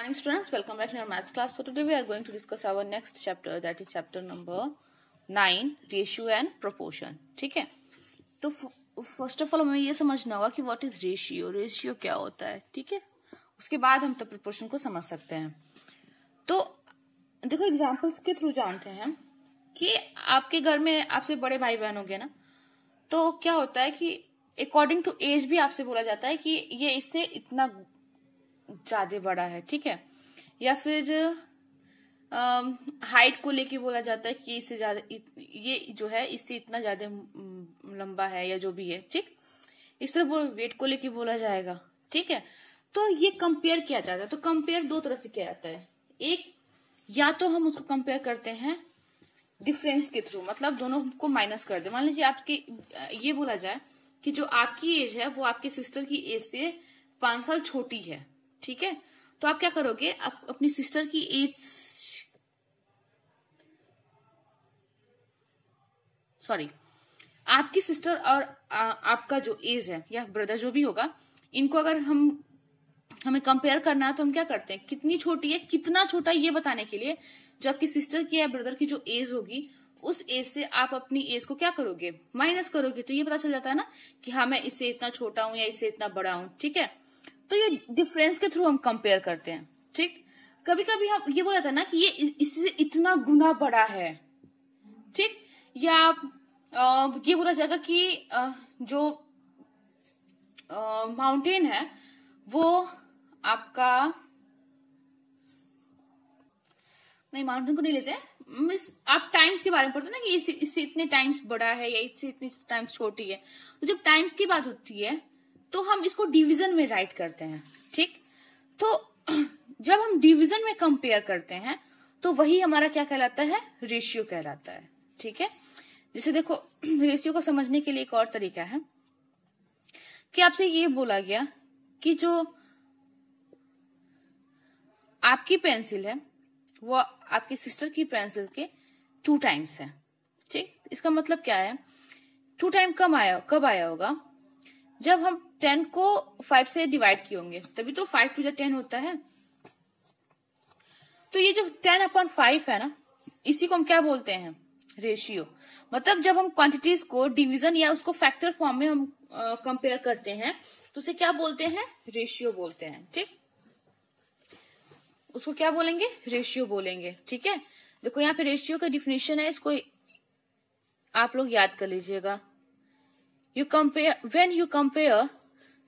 Morning students, welcome back to our maths class. So today we are going to discuss our next chapter, that is chapter number 9, ratio and proportion. ठीक है, तो first of all हमें ये समझना होगा कि what is ratio, ratio क्या होता है. ठीक है, उसके बाद हम तो प्रोपोर्शन को समझ सकते हैं. तो देखो एग्जांपल्स के थ्रू जानते हैं कि आपके घर में आपसे बड़े भाई बहन होंगे ना, तो क्या होता है कि अकॉर्डिंग टू एज भी आपसे बोला जाता है कि ये इससे इतना ज्यादा बड़ा है. ठीक है, या फिर हाइट को लेके बोला जाता है कि इससे ज्यादा, ये जो है इससे इतना ज्यादा लंबा है या जो भी है. ठीक, इस तरह वेट को लेके बोला जाएगा. ठीक है, तो ये कंपेयर किया जाता है. तो कंपेयर दो तरह से किया जाता है. एक, या तो हम उसको कंपेयर करते हैं डिफरेंस के थ्रू, मतलब दोनों को माइनस कर दे. मान लीजिए आपके ये बोला जाए कि जो आपकी एज है वो आपके सिस्टर की एज से 5 साल छोटी है. ठीक है, तो आप क्या करोगे, आप अपनी सिस्टर की एज, सॉरी, आपकी सिस्टर और आपका जो एज है या ब्रदर जो भी होगा, इनको अगर हमें कंपेयर करना है तो हम क्या करते हैं, कितनी छोटी है कितना छोटा है ये बताने के लिए जो आपकी सिस्टर की या ब्रदर की जो एज होगी उस एज से आप अपनी एज को क्या करोगे, माइनस करोगे. तो ये पता चल जाता है ना कि हाँ मैं इससे इतना छोटा हूं या इससे इतना बड़ा हूं. ठीक है, तो ये डिफरेंस के थ्रू हम कंपेयर करते हैं. ठीक, कभी कभी हम ये बोला था ना कि ये इससे इतना गुना बड़ा है. ठीक, या ये बोला जाएगा कि जो माउंटेन है वो आपका, नहीं माउंटेन को नहीं लेते हैं, आप टाइम्स के बारे में पढ़ते हैं ना कि इससे इतने टाइम्स बड़ा है या इससे इतने टाइम्स छोटी है. तो जब टाइम्स की बात होती है तो हम इसको डिवीजन में राइट करते हैं. ठीक, तो जब हम डिवीजन में कंपेयर करते हैं तो वही हमारा क्या कहलाता है, रेशियो कहलाता है. ठीक है, जैसे देखो रेशियो को समझने के लिए एक और तरीका है कि आपसे ये बोला गया कि जो आपकी पेंसिल है वो आपकी सिस्टर की पेंसिल के 2 टाइम्स है. ठीक, इसका मतलब क्या है, 2 टाइम कब आया होगा, जब हम 10 को 5 से डिवाइड किए होंगे, तभी तो 5 to 10 होता है. तो ये जो 10/5 है ना, इसी को हम क्या बोलते हैं, रेशियो. मतलब जब हम क्वांटिटीज को डिवीजन या उसको फैक्टर फॉर्म में हम कंपेयर करते हैं तो उसे क्या बोलते हैं, रेशियो बोलते हैं. ठीक, उसको क्या बोलेंगे, रेशियो बोलेंगे. ठीक है, देखो यहाँ पे रेशियो का डिफिनेशन है, इसको आप लोग याद कर लीजिएगा. When you compare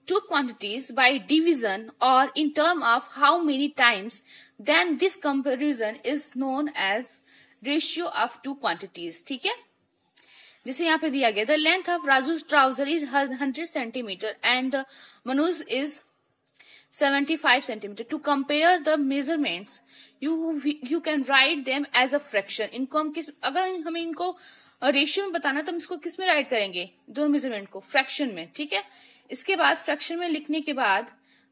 two quantities by division or in terms of how many times, then this comparison is known as ratio of two quantities. ठीक है, जैसे यहाँ पे दिया गया, the length of Raju's trouser is 100 centimeter and Manu's is 75 centimeter. To compare the measurements, you can write them as a fraction. इनको हम अगर हमें इनको रेशियो में बताना तो हम इसको किस में राइट करेंगे, दोनों मेजरमेंट को फ्रैक्शन में. ठीक है, इसके बाद फ्रैक्शन में लिखने के बाद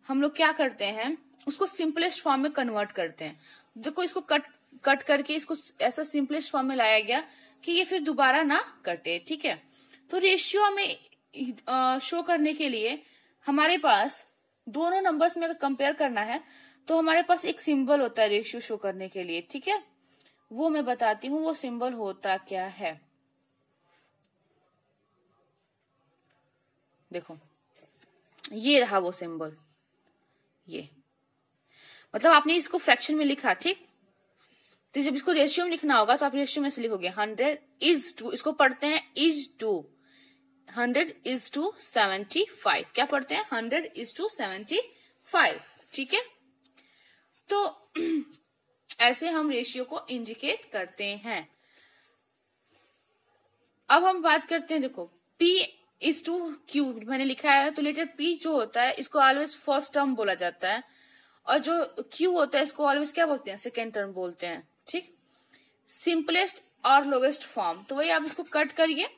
हम लोग क्या करते हैं, उसको सिंपलेस्ट फॉर्म में कन्वर्ट करते हैं. देखो इसको कट करके इसको ऐसा सिंपलेस्ट फॉर्म में लाया गया कि ये फिर दोबारा ना कटे. ठीक है, तो रेशियो हमें शो करने के लिए हमारे पास दोनों नंबर्स में अगर कंपेयर करना है तो हमारे पास एक सिंबल होता है रेशियो शो करने के लिए. ठीक है, वो मैं बताती हूँ वो सिंबल होता क्या है. देखो ये रहा वो सिंबल, ये मतलब आपने इसको फ्रैक्शन में लिखा. ठीक, तो जब इसको रेशियो में लिखना होगा तो आप रेशियो में से लिखोगे 100:2, इसको पढ़ते हैं is2, 100:75. क्या पढ़ते हैं, 100:75. ठीक है, तो ऐसे हम रेशियो को इंडिकेट करते हैं. अब हम बात करते हैं, देखो P/Q मैंने लिखा है, तो लेटर P जो होता है इसको ऑलवेज फर्स्ट टर्म बोला जाता है और जो Q होता है इसको ऑलवेज क्या बोलते हैं, सेकेंड टर्म बोलते हैं. ठीक, सिंपलेस्ट और लोवेस्ट फॉर्म. तो वही आप इसको कट करिए,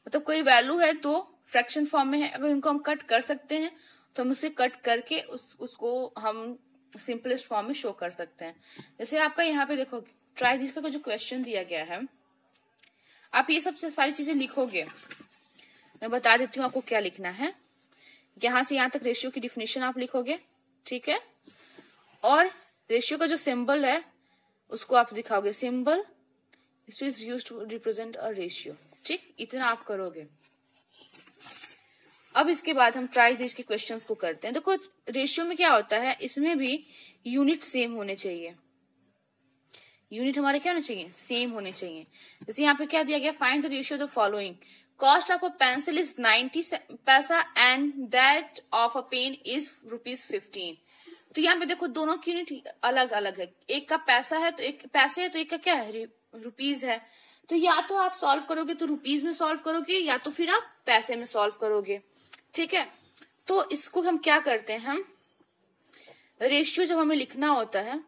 मतलब कोई वैल्यू है तो फ्रैक्शन फॉर्म में है, अगर इनको हम कट कर सकते हैं तो हम उसे कट करके उसको हम सिंपलेस्ट फॉर्म में शो कर सकते हैं. जैसे आपका यहाँ पे देखो ट्राई दिस का जो क्वेश्चन दिया गया है, आप ये सबसे सारी चीजें लिखोगे. मैं बता देती हूँ आपको क्या लिखना है. यहां से यहां तक रेशियो की डिफिनेशन आप लिखोगे. ठीक है, और रेशियो का जो सिंबल है उसको आप दिखाओगे, symbol is used to represent a ratio. ठीक, इतना आप करोगे। अब इसके बाद हम ट्राई दिस के क्वेश्चंस को करते हैं। देखो रेशियो में क्या होता है, इसमें भी यूनिट सेम होने चाहिए, यूनिट हमारे क्या होने चाहिए, सेम होने चाहिए। जैसे यहाँ पे क्या दिया गया, find the ratio the following, cost of a pencil is 90 paisa and that of a pen is ₹15। तो यहाँ पे देखो दोनों की यूनिट अलग अलग है, एक का पैसा है तो एक पैसे है, तो एक का क्या है, रुपीज है। तो या तो आप सॉल्व करोगे तो रुपीज में सॉल्व करोगे, या तो फिर आप पैसे में सॉल्व करोगे। ठीक है, तो इसको हम क्या करते हैं, हम रेशियो जब हमें लिखना होता है,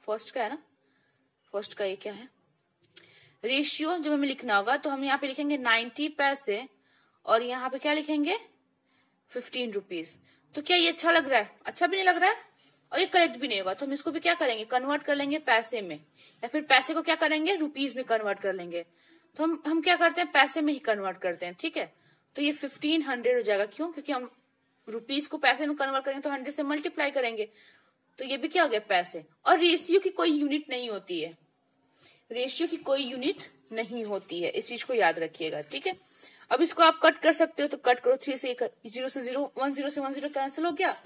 फर्स्ट का है ना, फर्स्ट का ये क्या है, रेशियो जब हमें लिखना होगा तो हम यहाँ पे लिखेंगे 90 पैसे और यहाँ पे क्या लिखेंगे, 15 रुपीज। तो क्या ये अच्छा लग रहा है, अच्छा भी नहीं लग रहा है और ये करेक्ट भी नहीं होगा। तो हम इसको भी क्या करेंगे, कन्वर्ट कर लेंगे पैसे में, या फिर पैसे को क्या करेंगे, रुपीज में कन्वर्ट कर लेंगे। तो हम क्या करते हैं, पैसे में ही कन्वर्ट करते हैं। ठीक है, तो ये 1500 हो जाएगा। क्यों, क्योंकि हम रुपीज को पैसे में कन्वर्ट करेंगे तो 100 से मल्टीप्लाई करेंगे, तो ये भी क्या हो गया, पैसे। और रेशियो की कोई यूनिट नहीं होती है, रेशियो की कोई यूनिट नहीं होती है, इस चीज को याद रखिएगा। ठीक है, अब इसको आप कट कर सकते हो, तो कट करो, 3 से 0 से 0, 10 से 10 कैंसिल हो गया।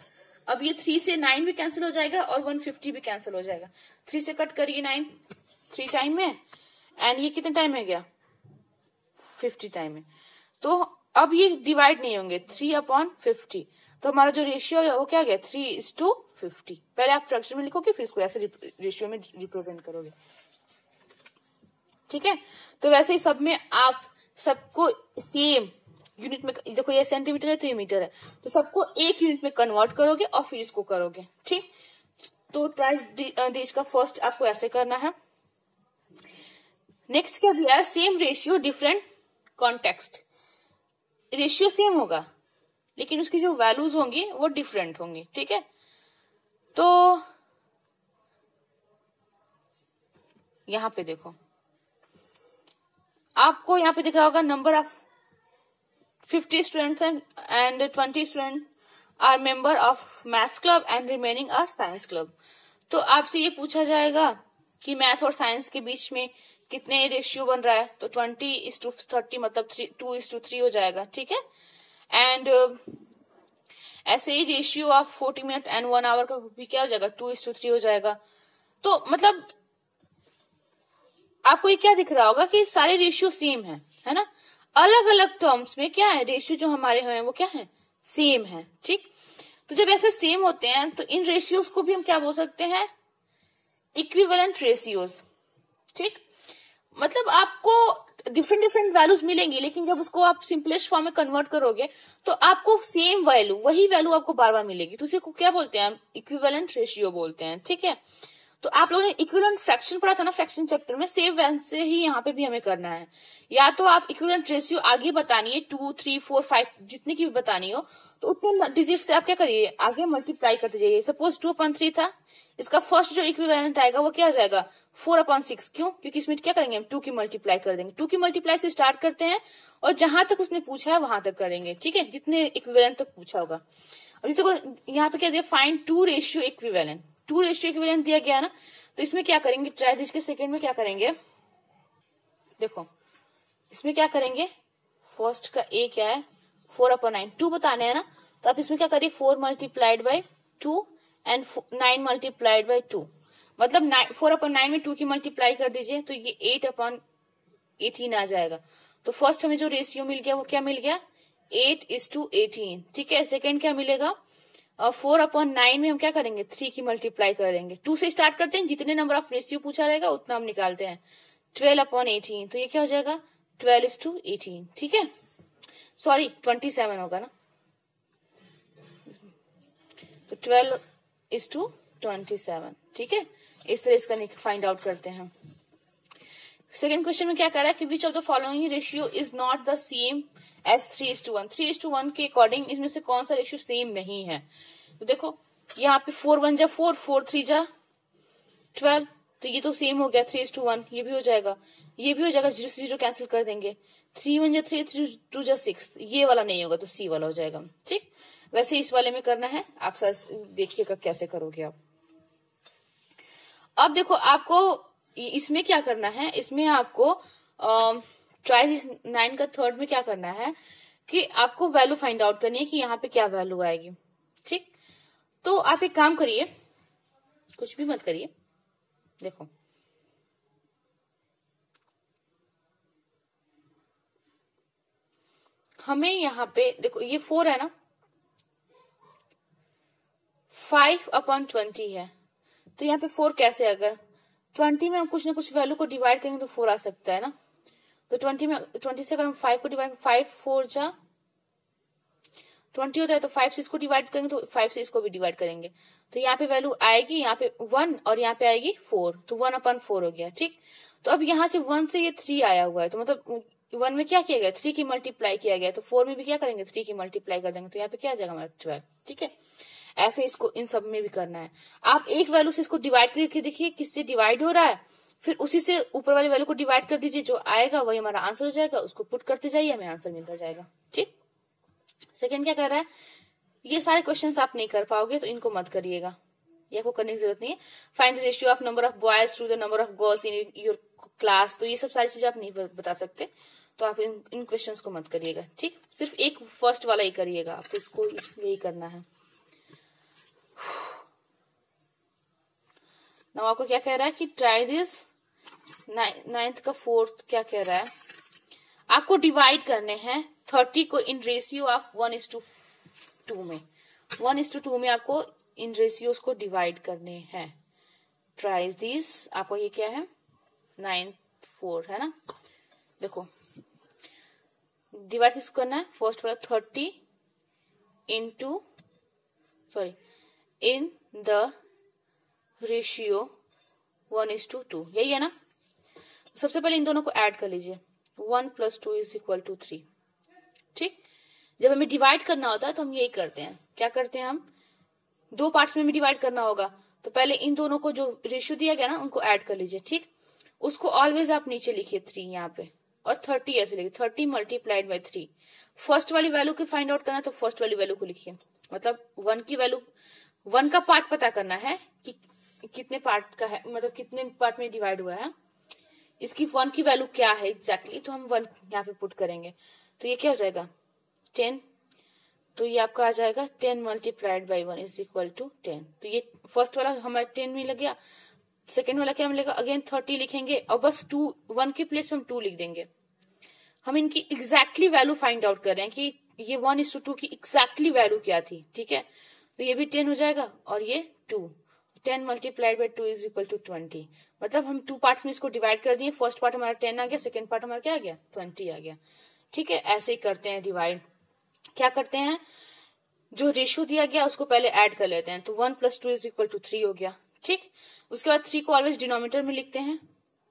अब ये 3 से 9 भी कैंसिल हो जाएगा और 150 भी कैंसिल हो जाएगा। 3 से कट करिए 9 3 टाइम में, एंड ये कितने टाइम में गया, 50 टाइम में। तो अब ये डिवाइड नहीं होंगे, 3/50। तो हमारा जो रेशियो है वो क्या गया, 3:50। पहले आप फ्रैक्शन में लिखोगे, फिर इसको ऐसे रेशियो में रिप्रेजेंट करोगे। ठीक है, तो वैसे ही सब में आप सबको सेम यूनिट में, देखो ये सेंटीमीटर है तो ये मीटर है, तो सबको एक यूनिट में कन्वर्ट करोगे और फिर इसको करोगे। ठीक, तो ट्राई दिस का फर्स्ट आपको ऐसे करना है। नेक्स्ट क्या दिया है, same ratio different context. Ratio same होगा लेकिन उसकी जो वैल्यूज होंगी वो डिफरेंट होंगी। ठीक है, तो यहां पे देखो, आपको यहाँ पे दिख रहा होगा number of 50 students and 20 student are member of maths club and remaining are science club. तो आपसे ये पूछा जाएगा कि मैथ और साइंस के बीच में कितने रेशियो बन रहा है, तो 20:30 मतलब 2:3 हो जाएगा। ठीक है, एंड ऐसे ही ratio of 40 minute and 1 hour का भी क्या हो जाएगा, 2:3 हो जाएगा। तो मतलब आपको ये क्या दिख रहा होगा कि सारे रेशियो सेम है ना, अलग अलग टर्म्स में क्या है, रेशियो जो हमारे हैं वो क्या है, सेम है। ठीक, तो जब ऐसे सेम होते हैं तो इन रेशियोज को भी हम क्या बोल सकते हैं, इक्विवेलेंट रेशियोज। ठीक, मतलब आपको डिफरेंट डिफरेंट वैल्यूज मिलेंगी, लेकिन जब उसको आप सिंपलेस्ट फॉर्म में कन्वर्ट करोगे तो आपको सेम वैल्यू, वही वैल्यू आपको बार बार मिलेगी। तो उसे को क्या बोलते हैं, इक्विवेलेंट रेशियो बोलते हैं। ठीक है, तो आप लोगों ने इक्विवेलेंट फ्रैक्शन पढ़ा था ना फ्रैक्शन चैप्टर में, सेम वैसे ही यहाँ पे भी हमें करना है। या तो आप इक्विवेलेंट रेशियो आगे बतानी है, 2, 3, 4, 5 जितनी की भी बतानी हो, तो उतने डिजिट से आप क्या करिए, आगे मल्टीप्लाई करते जाइए। सपोज 2/3 था, इसका फर्स्ट जो इक्विवेलेंट आएगा वो क्या आ जाएगा, 4/6। क्यों, क्योंकि इसमें क्या करेंगे हम, 2 की मल्टीप्लाई कर देंगे। 2 की मल्टीप्लाई से स्टार्ट करते हैं और जहां तक उसने पूछा है वहां तक करेंगे। ठीक है, जितने इक्विवेलेंट तक पूछा होगा। अब इसको यहाँ पे क्या दिया, find 2 ratio equivalent. 2 ratio equivalent दिया गया ना, तो इसमें क्या करेंगे, ट्राई दिस के सेकंड में क्या करेंगे, देखो इसमें क्या करेंगे, फर्स्ट का ए क्या है, 4/9, 2 बताने हैं ना, तो आप इसमें क्या करिए, 4 multiplied by 2 and 9 multiplied by 2, मतलब 4/9 में 2 की मल्टीप्लाई कर दीजिए तो ये 8/18 आ जाएगा। तो फर्स्ट हमें जो रेशियो मिल गया वो क्या मिल गया, 8:18। ठीक है, सेकंड क्या मिलेगा, 4/9 में हम क्या करेंगे, 3 की मल्टीप्लाई कर देंगे। 2 से स्टार्ट करते हैं, जितने नंबर ऑफ रेशियो पूछा रहेगा उतना हम निकालते हैं। 12/18, तो ये क्या हो जाएगा, 12:18। ठीक है, सॉरी 27 होगा ना, तो 12:27। ठीक है, इस तरह इसका फाइंड आउट करते हैं। सेकेंड क्वेश्चन में क्या कह रहा है कि which of the following ratio is not the same as 3:1। 3:1 के अकॉर्डिंग इसमें से कौन सा रेशियो सेम नहीं है। तो देखो यहाँ पे 4 × 4, 4 × 3 = 12, तो ये तो सेम हो गया 3:1, ये भी हो जाएगा, ये भी हो जाएगा, 0 से 0 कैंसिल कर देंगे। 3 × 1 = 3, 3 × 2 = 6, ये वाला नहीं होगा तो सी वाला हो जाएगा। ठीक, वैसे इस वाले में करना है, आप सर देखिएगा कैसे करोगे आप। अब देखो आपको इसमें क्या करना है, इसमें आपको चॉइस 9 का थर्ड में क्या करना है कि आपको वैल्यू फाइंड आउट करनी है कि यहाँ पे क्या वैल्यू आएगी। ठीक, तो आप एक काम करिए, कुछ भी मत करिए, देखो हमें यहाँ पे देखो ये 4 है ना, 5/20 है, तो यहाँ पे 4 कैसे, अगर 20 में हम कुछ ना कुछ वैल्यू को डिवाइड करेंगे तो 4 आ सकता है ना। तो 20 से अगर हम 5 को डिवाइड, 5 4 जा 20 होता है, तो 5 से इसको डिवाइड करेंगे तो 5 से इसको भी डिवाइड करेंगे, तो यहाँ पे वैल्यू आएगी, यहाँ पे 1 और यहाँ पे आएगी 4, तो 1/4 हो गया। ठीक, तो अब यहाँ से 1 से ये 3 आया हुआ है, तो मतलब 1 में क्या किया गया, 3 की मल्टीप्लाई किया गया, तो 4 में भी क्या करेंगे, 3 की मल्टीप्लाई कर देंगे, तो यहाँ पे क्या आ जाएगा हमारा 12। ठीक है, ऐसे इसको इन सब में भी करना है। आप एक वैल्यू से इसको डिवाइड करके देखिए किससे डिवाइड हो रहा है, फिर उसी से ऊपर वाली वैल्यू को डिवाइड कर दीजिए, जो आएगा वही हमारा आंसर हो जाएगा, उसको पुट करते जाइए, हमें आंसर मिलता जाएगा। ठीक, सेकंड क्या कर रहा है, ये सारे क्वेश्चंस आप नहीं कर पाओगे तो इनको मत करिएगा, ये आपको करने की जरूरत नहीं है। Find the ratio of number of boys to the number of girls in your class, तो ये सब सारी चीजें आप नहीं बता सकते, तो आप इन क्वेश्चंस को मत करिएगा। ठीक, सिर्फ एक फर्स्ट वाला ही करिएगा, आपको इसको यही करना है। नाउ आपको क्या कह रहा है कि ट्राई दिस, 9th का 4th क्या कह रहा है, आपको डिवाइड करने हैं 30 को इन रेशियो ऑफ 1:2 में, 1:2 में आपको इन रेशियोज को डिवाइड करने हैं। ट्राई दिस, आपको ये क्या है 9/4 है ना, देखो डिवाइड किसको करना है, फर्स्ट वाला 30 इंटू इन द रेशियो 1:2, यही है ना। सबसे पहले इन दोनों को ऐड कर लीजिए, 1 + 2 = 3। ठीक, जब हमें डिवाइड करना होता है तो हम यही करते हैं, क्या करते हैं, हम दो पार्ट्स में डिवाइड करना होगा, तो पहले इन दोनों को जो रेशियो दिया गया ना उनको ऐड कर लीजिए। ठीक, उसको ऑलवेज आप नीचे लिखिए 3 यहाँ पे, और 30 ऐसे लिखिए, 30 × 3। फर्स्ट वाली वैल्यू की फाइंड आउट करना तो फर्स्ट वाली वैल्यू को लिखिए, मतलब 1 की वैल्यू, 1 का पार्ट पता करना है कि कितने पार्ट का है, मतलब कितने पार्ट में डिवाइड हुआ है, इसकी 1 की वैल्यू क्या है एग्जैक्टली, तो हम 1 यहाँ पे पुट करेंगे, तो ये क्या हो जाएगा 10, तो ये आपका आ जाएगा 10 × 1 = 10। तो ये फर्स्ट वाला हमारा 10 में लग गया, सेकेंड वाला क्या मिलेगा, अगेन 30 लिखेंगे और बस 1 के प्लेस में हम 2 लिख देंगे। हम इनकी एग्जैक्टली वैल्यू फाइंड आउट कर रहे हैं कि ये 1:2 की एग्जैक्टली वैल्यू क्या थी। ठीक है, तो ये भी 10 हो जाएगा और ये 2, 10 × 2 = 20, मतलब हम 2 पार्ट्स में इसको डिवाइड कर दिए, फर्स्ट पार्ट हमारा 10 आ गया, सेकेंड पार्ट हमारा क्या आ गया 20 आ गया। ठीक है, ऐसे ही करते हैं डिवाइड। क्या करते हैं, जो रेशियो दिया गया उसको पहले ऐड कर लेते हैं, तो 1 + 2 = 3 हो गया। ठीक, उसके बाद 3 को ऑलवेज डिनोमिनेटर में लिखते हैं,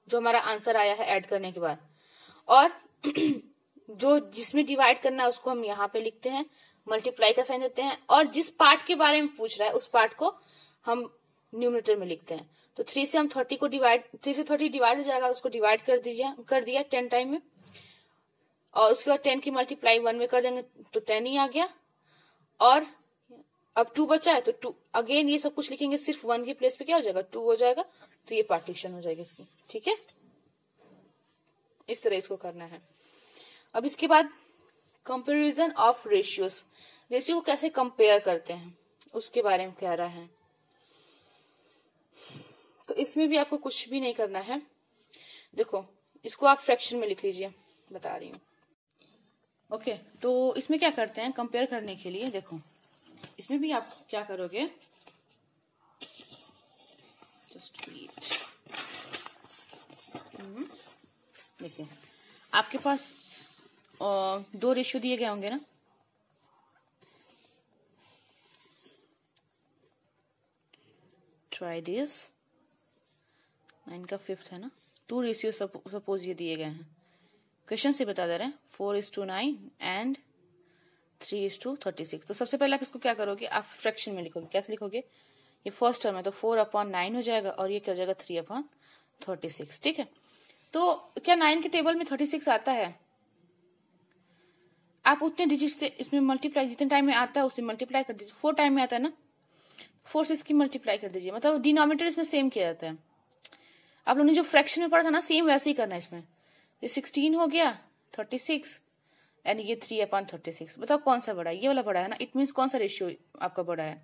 जो हमारा आंसर आया है ऐड करने के बाद, और जो जिसमें डिवाइड करना है उसको हम यहाँ पे लिखते हैं, मल्टीप्लाई का साइन देते हैं, और जिस पार्ट के बारे में पूछ रहा है उस पार्ट को हम न्यूमरेटर में लिखते हैं। तो 3 से हम 30 को डिवाइड, 3 से 30 डिवाइड हो जाएगा, उसको डिवाइड कर दिया 10 टाइम में, और उसके बाद 10 की मल्टीप्लाई 1 में कर देंगे तो 10 ही आ गया, और अब 2 बचा है तो 2 अगेन ये सब कुछ लिखेंगे, सिर्फ 1 के प्लेस पे क्या हो जाएगा 2 हो जाएगा, तो ये पार्टीशन हो जाएगी इसकी। ठीक है, इस तरह इसको करना है। अब इसके बाद कंपैरिजन ऑफ रेशियोज, रेशियो को कैसे कंपेयर करते हैं उसके बारे में कह रहा है। तो इसमें भी आपको कुछ भी नहीं करना है, देखो इसको आप फ्रैक्शन में लिख लीजिए, बता रही हूँ। ओके, तो इसमें क्या करते हैं कंपेयर करने के लिए, देखो इसमें भी आप क्या करोगे, जस्ट वेट, देखिए आपके पास 2 रेशियो दिए गए होंगे ना, ट्राई दिस, 9 का 5th है ना, 2 रेशियो सपोज ये दिए गए हैं, क्वेश्चन से बता दे रहे हैं 4:9 एंड 3:36। तो सबसे पहले आप इसको क्या करोगे, आप फ्रैक्शन में लिखोगे, कैसे लिखोगे, ये फर्स्ट टर्म है तो 4/9 हो जाएगा, और ये क्या हो जाएगा 3/36। ठीक है, तो क्या 9 के टेबल में 36 आता है, आप उतने डिजिट से इसमें मल्टीप्लाई, जितने टाइम में आता है उससे मल्टीप्लाई कर दीजिए। 4 टाइम में आता है ना, 4 से इसकी मल्टीप्लाई कर दीजिए, मतलब डिनोमिनेटर इसमें सेम किया जाता है। आप लोगों ने जो फ्रैक्शन में पढ़ा था ना, सेम वैसे ही करना है इसमें। ये 16 हो गया 36 एंड ये 3/36। बताओ कौन सा बड़ा है? ये वाला बड़ा है ना। इट मीन्स कौन सा रेशियो आपका बड़ा है?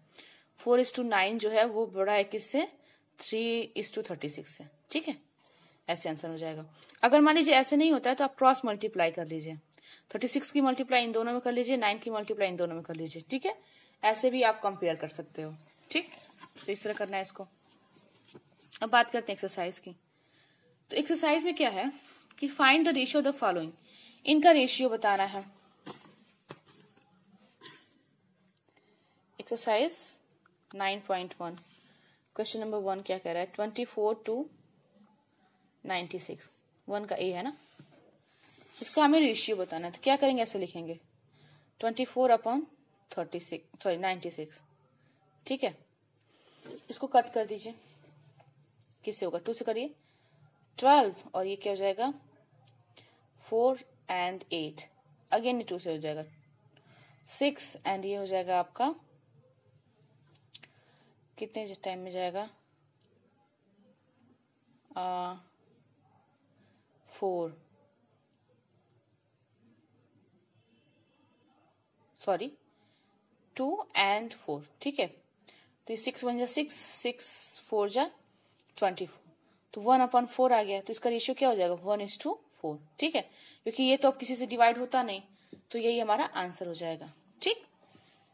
4:9 जो है वो बड़ा है किससे? 3:36 से। ठीक है, ऐसे आंसर हो जाएगा। अगर मान लीजिए ऐसे नहीं होता है तो आप क्रॉस मल्टीप्लाई कर लीजिए। 36 की मल्टीप्लाई इन दोनों में कर लीजिए, 9 की मल्टीप्लाई इन दोनों में कर लीजिए। ठीक है, ऐसे भी आप कंपेयर कर सकते हो। ठीक, तो इस तरह करना है इसको। अब बात करते हैं एक्सरसाइज की। तो एक्सरसाइज में क्या है कि find the ratio of the following. इनका रेशियो बताना है। एक्सरसाइज 9.1 क्वेश्चन नंबर 1 क्या कह रहा है? 24 to 96, 1 का ए है ना। इसका हमें रेशियो बताना है। तो क्या करेंगे? ऐसे लिखेंगे 24/96। ठीक है, इसको कट कर दीजिए। किससे होगा? 2 से करिए। 12 और ये क्या हो जाएगा? 4 and 8। अगेन 2 से हो जाएगा 6 एंड ये हो जाएगा आपका कितने टाइम में जाएगा? 4 सॉरी 2 and 4। ठीक है, तो ये 6 बन जा 6, 6 4 जा 24, तो 1/4 आ गया। तो इसका रेशियो क्या हो जाएगा? 1:4। ठीक है, क्योंकि ये तो अब किसी से डिवाइड होता नहीं, तो यही हमारा आंसर हो जाएगा। ठीक,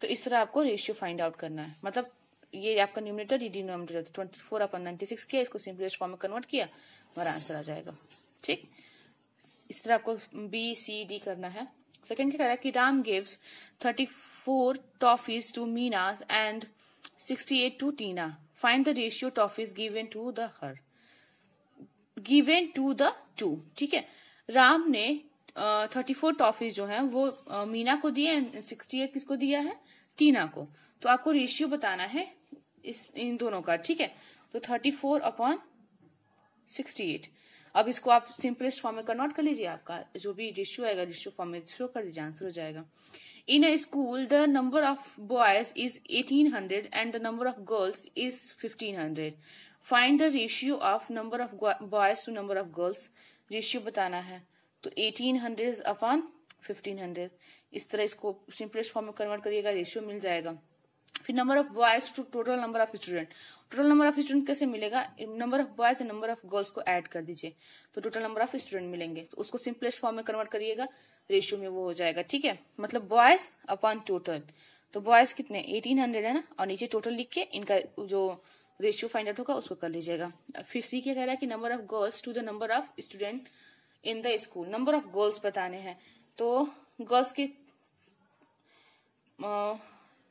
तो इस तरह आपको रेशियो फाइंड आउट करना है। मतलब ये आपका न्यूमरेटर, ये डिनोमिनेटर। 24/96 किया, इसको सिंपलेस्ट फॉर्म में कन्वर्ट किया, हमारा आंसर आ जाएगा। ठीक, इस तरह आपको BCD करना है। सेकंड क्या कह रहा है कि Ram gives 34 toffees to Meena and 68 to Teena. Find the ratio toffees given to the her given to the two. ठीक है, राम ने 34 टॉफीज जो है वो मीना को दिए, 68 किसको दिया है? टीना को। तो आपको रेशियो बताना है इन दोनों का। ठीक है, तो 34/68। अब इसको आप सिंपलेस्ट फॉर्म में कन्वर्ट कर लीजिए। आपका जो भी रेशियो आएगा रेशियो फॉर्म में शो कर दीजिए, आंसर हो जाएगा। In a school the number of boys is 1800 and the number of girls is 1500। Find the ratio of number of boys to number of girls. Ratio बताना है, तो 1800/1500। इस तरह इसको सिंपलेस्ट फॉर्म में कन्वर्ट करिएगा, रेशियो मिल जाएगा। फिर number of boys to total number of student. Total number of student कैसे मिलेगा? Number of boys and number of girls को ऐड कर दीजिए, तो टोटल नंबर ऑफ स्टूडेंट मिलेंगे। तो उसको सिंपलेस्ट फॉर्म में कन्वर्ट करिएगा, रेशियो में वो हो जाएगा। ठीक है, मतलब बॉयज अपॉन टोटल। तो बॉयज कितने? 1800 है ना, और नीचे टोटल लिख के इनका जो रेशियो फाइंड आउट होगा उसको कर लीजिएगा। फिर सी क्या कह रहा है कि number of girls to the number of student in the school. Number of girls बताने हैं, तो गर्ल्स के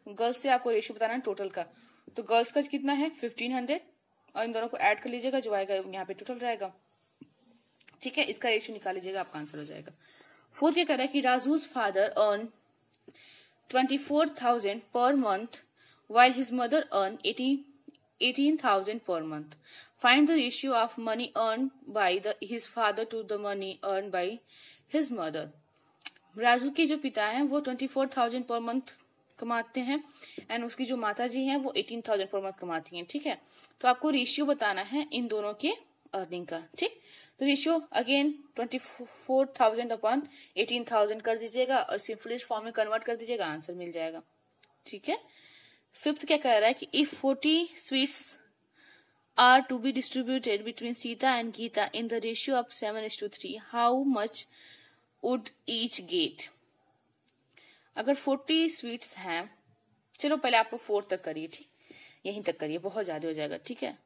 गर्ल्स से आपको रेशियो बताना है टोटल का। तो गर्ल्स का कितना है? 1500, और इन दोनों को ऐड कर लीजिएगा, जो आएगा यहाँ पे टोटल रहेगा। ठीक है, इसका रेशियो निकाल लीजिएगा, आपका आंसर हो जाएगा। 4 क्या कर रहा है कि Raju's father earn 24,000 per month while his mother earned 18,000 per month. Find the ratio of money earned by his father to the money earned by his mother. Raju के जो पिता हैं वो 24,000 पर मंथ कमाते हैं एंड उसकी जो माता जी हैं वो 18,000 पर मंथ कमाती हैं। ठीक है, तो आपको रेशियो बताना है इन दोनों के अर्निंग का। ठीक, तो रेशियो अगेन 24,000/18,000 कर दीजिएगा और सिंपलेस्ट फॉर्म में कन्वर्ट कर दीजिएगा, आंसर मिल जाएगा। ठीक है, 5th क्या कह रहा है कि if 40 sweets are to be distributed between Sita and Gita in the ratio of 7:3, how much would each get. अगर 40 स्वीट्स हैं, चलो पहले आपको 4 तक करिए। ठीक, यहीं तक करिए, बहुत ज्यादा हो जाएगा। ठीक है,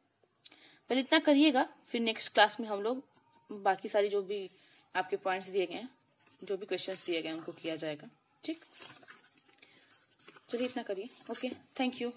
पहले इतना करिएगा, फिर नेक्स्ट क्लास में हम लोग बाकी सारी जो भी आपके पॉइंट्स दिए गए हैं, जो भी क्वेश्चंस दिए गए हैं उनको किया जाएगा। ठीक, चलिए इतना करिए। Okay, thank you.